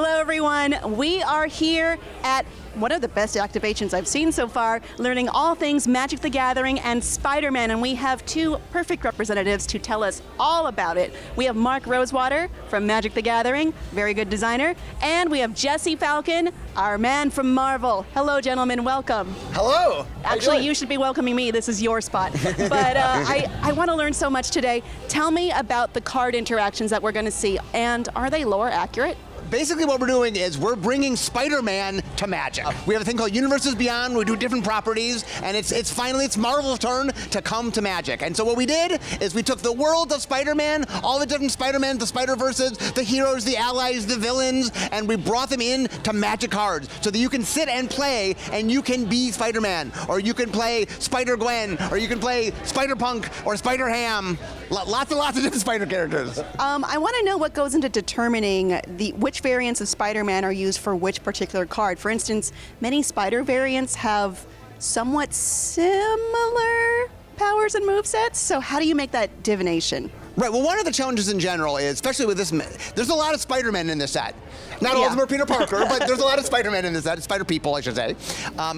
Hello, everyone. We are here at one of the best activations I've seen so far, learning all things Magic the Gathering and Spider-Man, and we have two perfect representatives to tell us all about it. We have Mark Rosewater from Magic the Gathering, very good designer, and we have Jesse Falcon, our man from Marvel. Hello, gentlemen, welcome. Hello. Actually, you should be welcoming me. This is your spot. But I want to learn so much today. Tell me about the card interactions that we're going to see, and are they lore accurate? Basically what we're doing is we're bringing Spider-Man to Magic. We have a thing called Universes Beyond, we do different properties, and it's finally Marvel's turn to come to Magic. And so what we did is we took the world of Spider-Man, all the different Spider-Man, the Spider-Verses, the heroes, the allies, the villains, and we brought them in to Magic cards so that you can sit and play and you can be Spider-Man, or you can play Spider-Gwen, or you can play Spider-Punk, or Spider-Ham. Lots and lots of different Spider characters. I want to know what goes into determining which variants of Spider-Man are used for which particular card. For instance, many Spider variants have somewhat similar powers and movesets, so how do you make that divination? Right, well, one of the challenges in general is, especially with this, there's a lot of Spider-Men in this set. Not all of them are Peter Parker, but there's a lot of Spider-Men in this set, Spider people, I should say,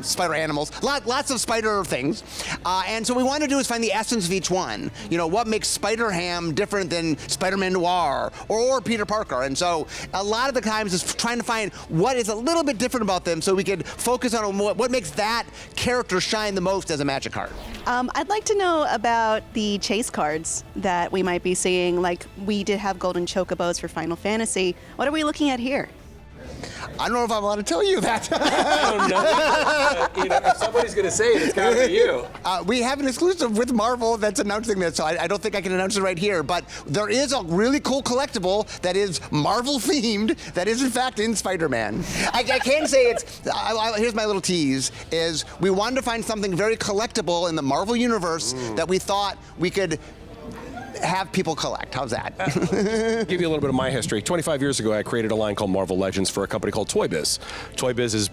Spider animals, lots of Spider things. And so what we want to do is find the essence of each one. You know, what makes Spider-Ham different than Spider-Man Noir or Peter Parker? And so a lot of the times is trying to find what is a little bit different about them so we could focus on what makes that character shine the most as a Magic card. I'd like to know about the chase cards that we might be seeing, like we did have Golden Chocobos for Final Fantasy. What are we looking at here? I don't know if I'm allowed to tell you that. I don't know. You know, if somebody's going to say it, it's got to be you. We have an exclusive with Marvel that's announcing this, so I don't think I can announce it right here, but there is a really cool collectible that is Marvel themed that is in fact in Spider-Man. I can say it's, here's my little tease, is we wanted to find something very collectible in the Marvel universe that we thought we could have people collect. How's that? Give you a little bit of my history. 25 years ago, I created a line called Marvel Legends for a company called Toy Biz. Toy Biz, as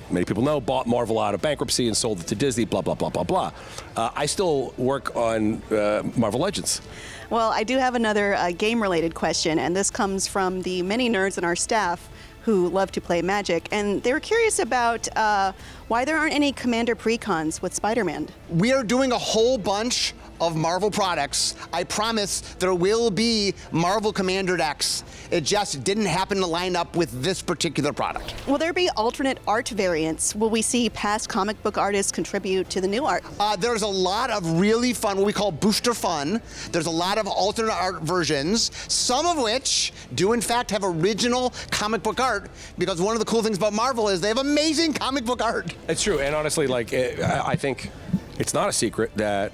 many people know, bought Marvel out of bankruptcy and sold it to Disney, blah, blah, blah, blah, blah. I still work on Marvel Legends. Well, I do have another game-related question, and this comes from the many nerds in our staff who love to play Magic, and they were curious about why there aren't any Commander Precons with Spider-Man. We are doing a whole bunch of Marvel products. I promise there will be Marvel Commander decks. It just didn't happen to line up with this particular product. Will there be alternate art variants? Will we see past comic book artists contribute to the new art? There's a lot of really fun, what we call booster fun. There's a lot of alternate art versions, some of which do in fact have original comic book art, because one of the cool things about Marvel is they have amazing comic book art. It's true, and honestly, like, I think it's not a secret that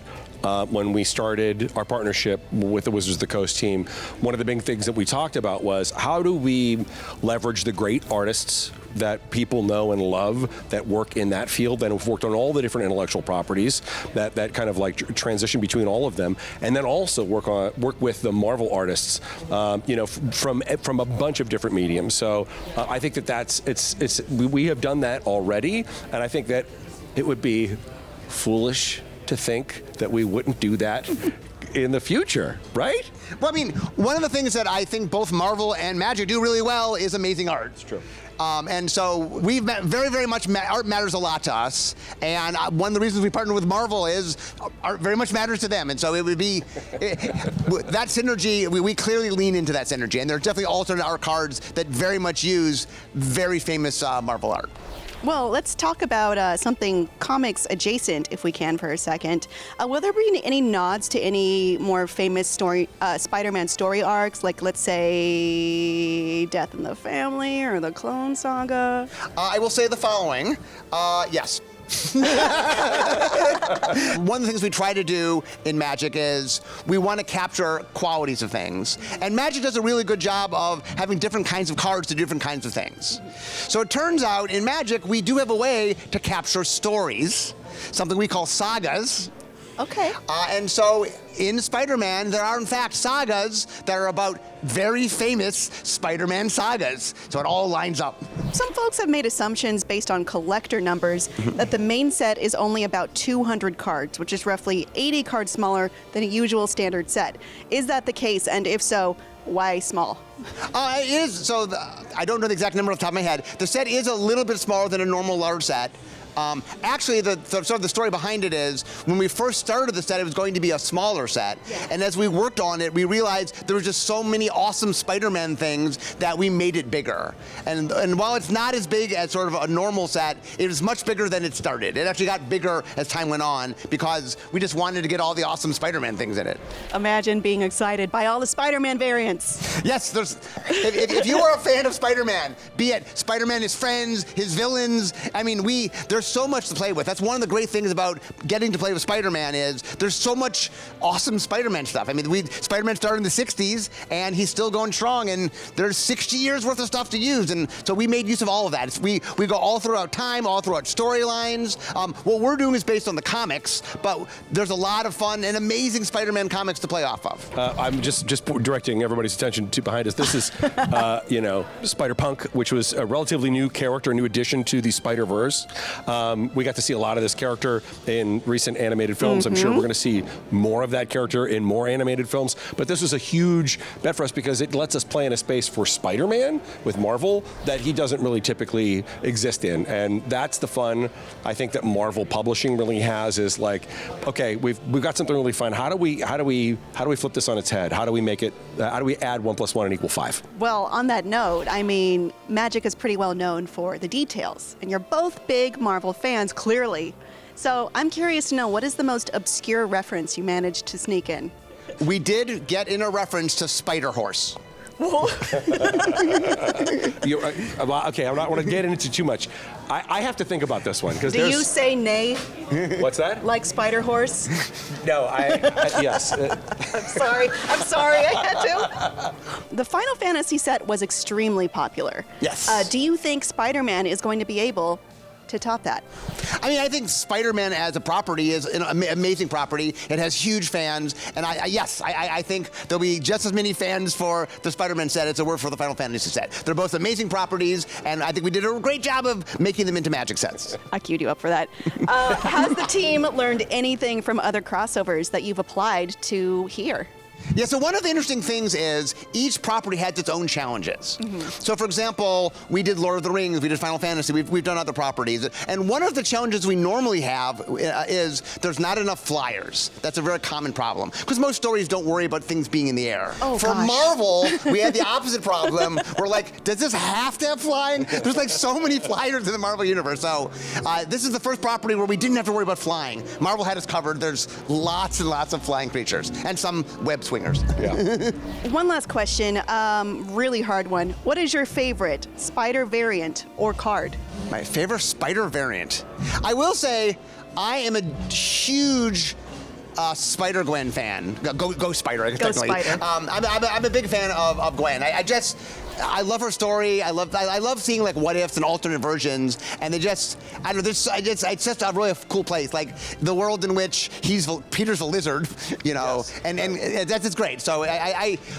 when we started our partnership with the Wizards of the Coast team, one of the big things that we talked about was how do we leverage the great artists that people know and love that work in that field, that have worked on all the different intellectual properties, that kind of like transition between all of them, and then also work with the Marvel artists, you know, from a bunch of different mediums. So I think that we have done that already, and I think that it would be foolish to think that we wouldn't do that in the future, right? Well, I mean, one of the things that I think both Marvel and Magic do really well is amazing art. It's true. And so we've very much, art matters a lot to us. And one of the reasons we partner with Marvel is art very much matters to them. And so it would be, that synergy, we clearly lean into that synergy. And there are definitely alternate art cards that very much use very famous Marvel art. Well, let's talk about something comics adjacent, if we can, for a second. Will there be any nods to any more famous Spider-Man story arcs, like, let's say, Death in the Family or the Clone Saga? I will say the following. Yes. One of the things we try to do in Magic is we want to capture qualities of things. And Magic does a really good job of having different kinds of cards to different kinds of things. So it turns out in Magic we do have a way to capture stories, something we call sagas. Okay. And so in Spider-Man, there are in fact sagas that are about very famous Spider-Man sagas. So it all lines up. Some folks have made assumptions based on collector numbers that the main set is only about 200 cards, which is roughly 80 cards smaller than a usual standard set. Is that the case? And if so, why small? It is. So I don't know the exact number off the top of my head. The set is a little bit smaller than a normal large set. Actually, sort of the story behind it is when we first started the set, it was going to be a smaller set. Yeah. And as we worked on it, we realized there were just so many awesome Spider-Man things that we made it bigger. And while it's not as big as sort of a normal set, it was much bigger than it started. It actually got bigger as time went on because we just wanted to get all the awesome Spider-Man things in it. Imagine being excited by all the Spider-Man variants. Yes, if you are a fan of Spider-Man, be it Spider-Man, his friends, his villains, I mean, there's so much to play with. That's one of the great things about getting to play with Spider-Man is there's so much awesome Spider-Man stuff. I mean, Spider-Man started in the 60s, and he's still going strong, and there's 60 years worth of stuff to use, and so we made use of all of that. We go all throughout time, all throughout storylines. What we're doing is based on the comics, but there's a lot of fun and amazing Spider-Man comics to play off of. I'm just directing everybody's attention to behind us. This is, Spider-Punk, which was a relatively new character, a new addition to the Spider-Verse. We got to see a lot of this character in recent animated films. I'm sure we're going to see more of that character in more animated films. But this was a huge bet for us because it lets us play in a space for Spider-Man with Marvel that he doesn't really typically exist in. And that's the fun I think that Marvel Publishing really has is like, okay, we've got something really fun. How do we flip this on its head? How do we make it? How do we add 1 + 1 = 5? Well, on that note, I mean, Magic is pretty well known for the details, and you're both big Marvel fans, clearly. So I'm curious to know, what is the most obscure reference you managed to sneak in? We did get in a reference to Spider-Horse. Okay, I don't want to get into too much. I have to think about this one because Do you say nay? What's that? Like Spider-Horse? No, yes. I'm sorry, I had to. The Final Fantasy set was extremely popular. Yes. Do you think Spider-Man is going to be able to top that? I mean, I think Spider-Man as a property is an amazing property. It has huge fans, and I think there'll be just as many fans for the Spider-Man set as there were for the Final Fantasy set. They're both amazing properties, and I think we did a great job of making them into Magic sets. I queued you up for that. Has the team learned anything from other crossovers that you've applied to here? Yeah, so one of the interesting things is each property has its own challenges. So for example, we did Lord of the Rings, we did Final Fantasy, we've done other properties. And one of the challenges we normally have is there's not enough flyers. That's a very common problem. Because most stories don't worry about things being in the air. Oh, for gosh. Marvel, we had the opposite problem. We're like, does this have to have flying? There's like so many flyers in the Marvel universe. So this is the first property where we didn't have to worry about flying. Marvel had us covered. There's lots and lots of flying creatures and some web swingers. Yeah. One last question, really hard one. What is your favorite Spider variant or card? My favorite Spider variant. I will say, I am a huge Spider-Gwen fan. Go Spider, I guess Go technically. Spider. I'm a big fan of Gwen. I love her story. I love seeing like what ifs and alternate versions, and it's just a really cool place. Like the world in which Peter's a lizard, you know, Yes. and it's great. So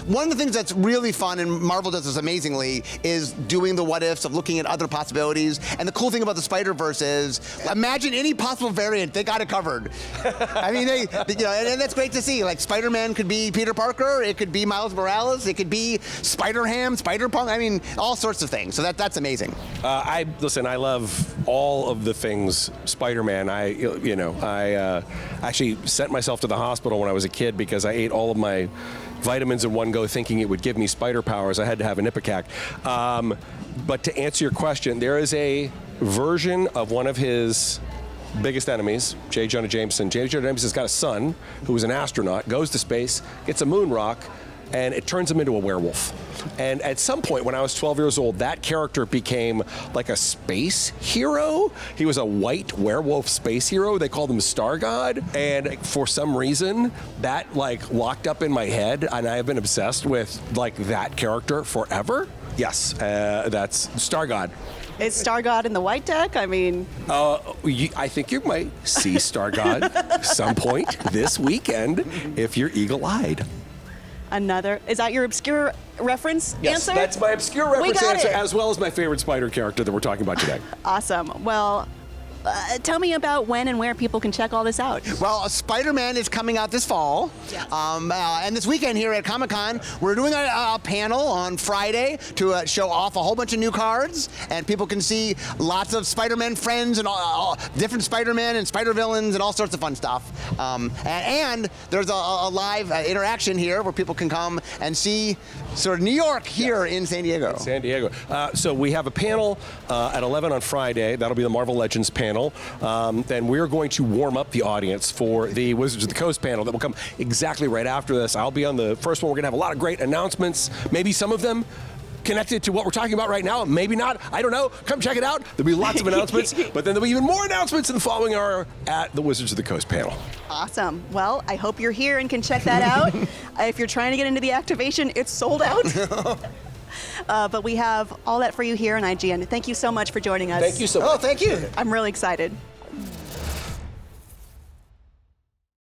one of the things that's really fun, and Marvel does this amazingly, is doing the what ifs of looking at other possibilities. And the cool thing about the Spider-Verse is, imagine any possible variant, they got it covered. I mean, and that's great to see. Like Spider-Man could be Peter Parker, it could be Miles Morales, it could be Spider-Ham, Spider-Punk. I mean, all sorts of things. So that's amazing. I love all of the things Spider-Man. I actually sent myself to the hospital when I was a kid because I ate all of my vitamins in one go thinking it would give me spider powers. I had to have an Ipecac. But to answer your question, there is a version of one of his biggest enemies, J. Jonah Jameson. J. Jonah Jameson's got a son who is an astronaut, goes to space, gets a moon rock, and it turns him into a werewolf. And at some point when I was 12 years old, that character became like a space hero. He was a white werewolf space hero. They called him Star God. And for some reason, that like locked up in my head, and I have been obsessed with like that character forever. Yes, that's Star God. Is Star God in the white deck? I mean, I think you might see Star God some point this weekend if you're eagle-eyed. is that your obscure reference Yes, answer? that's my obscure reference got answer, it. as well as my favorite spider character that we're talking about today. Awesome. Well, tell me about when and where people can check all this out. Well, Spider-Man is coming out this fall. Yes. And this weekend here at Comic-Con, we're doing a panel on Friday to show off a whole bunch of new cards, and people can see lots of Spider-Man friends and different Spider-Man and Spider-Villains and all sorts of fun stuff. And there's a live interaction here where people can come and see sort of New York here in San Diego. San Diego. So we have a panel at 11 on Friday. That'll be the Marvel Legends panel. Then we're going to warm up the audience for the Wizards of the Coast panel that will come exactly right after this. I'll be on the first one. We're going to have a lot of great announcements, maybe some of them connected to what we're talking about right now, maybe not. I don't know. Come check it out. There'll be lots of announcements, but then there'll be even more announcements in the following hour at the Wizards of the Coast panel. Awesome. Well, I hope you're here and can check that out. If you're trying to get into the activation, it's sold out. But we have all that for you here on IGN. Thank you so much for joining us. Thank you so much. Oh, thank you. I'm really excited.